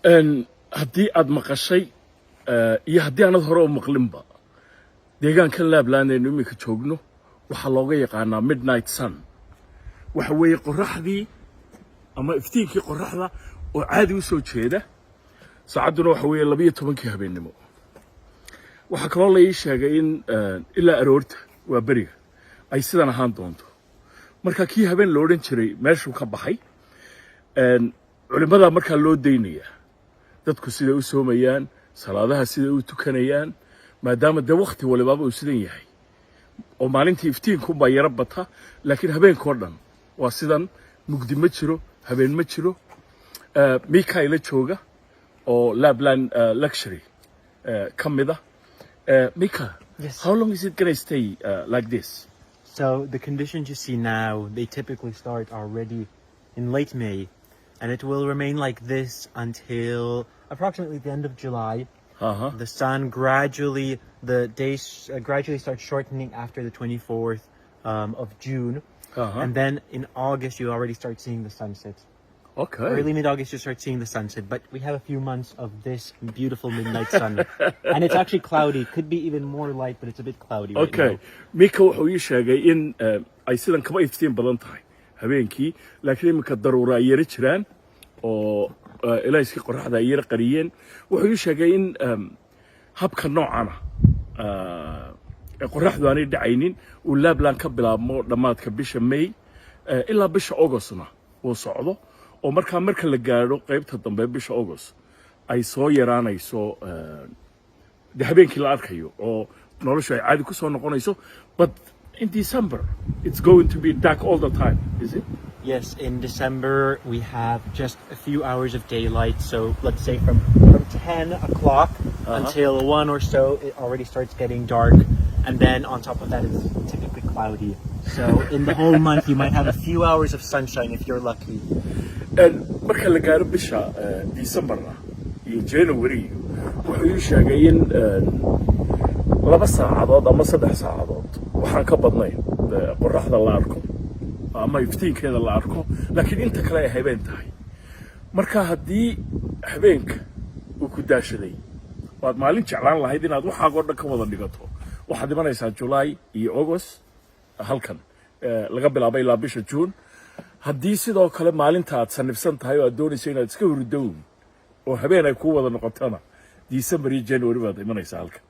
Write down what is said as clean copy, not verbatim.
ان هدي اد مقشي iyo hadii aanad hore u maqlinba deegaanka Laablaan ee imika joogno waxa looga yaqaanaa midnight sun waxa weeye qorraxdii ama iftiinkii qorraxda oo caadi u soo jeeda saacaduna waxa weeye 12 habeenimo waxa kaloo la ii sheegay in ilaa aroorta waa bariga ay sidan ahaan doonto marka kii habeen loo oran jiray meeshuu ka baxay culimada marka loo deynaya dadku sida u soomayaan salaadaha sida u tukanayaan maadaama de waqti waliba uu sidan yahay oo maalintii iftiinku ba yara bata laakiin habeenkoo dhan waa sidan mugdi ma jiro habeen ma jiro Mikaela jooga oo Laablaan luxury kamida Mika, yes. How long is it going to stay like this? So the conditions you see now, they typically start already in late May, and it will remain like this until approximately the end of July. The sun gradually, the days gradually start shortening after the 24th of June. And then in August, you already start seeing the sunset. Okay. Early mid-August, you start seeing the sunset, but we have a few months of this beautiful midnight sun. And it's actually cloudy. Could be even more light, but it's a bit cloudy right Okay. now. Mika wuxuu ii sheegay in ay sidan kaba iftiin badan tahay habeenkii laakiin imika daruura ay yara jiraan oo ilayskii qorraxda ay yara qariyeen wuxuu ii sheegay in habka noocana qorraxdu aanay dhacaynin uu Laablaan ka bilaabmo dhamaadka bisha May ilaa bisha Augustna uu socdo oo marka la gaaro qaybta dambe bisha August ay soo yaraanayso habeenkii la arkayo oo noloshu ay caadi ku soo noqonayso but in December it's going to be dark all the time, is it? Yes, in December we have just a few hours of daylight, so let's say from 10 o'clock until 1 or so it already starts getting dark, and then on top of that it's typically cloudy. So in the whole month you might have a few hours of sunshine if you're lucky. marka la gaaro bisha December iyo January wuxuu ii sheegay in 2 saacadood ama 3 saacadood waxaan ka badnayn qorraxda la arko ama iftiinkeeda la arko laakiin inta kale ay habeen tahay marka haddii habeenka uu ku daashaday waad maalin jeclaan lahayd inaad waxaago dhan ka wada dhigato waxaad imanaysaa July iyo August halkan laga bilaabay ilaa bisha June haddii sidoo kale maalinta aad sanifsan tahay oo aad doonayso inaad iska hurdo oo habeen ay ku wada noqotana December iyo January baad imanaysaa halkan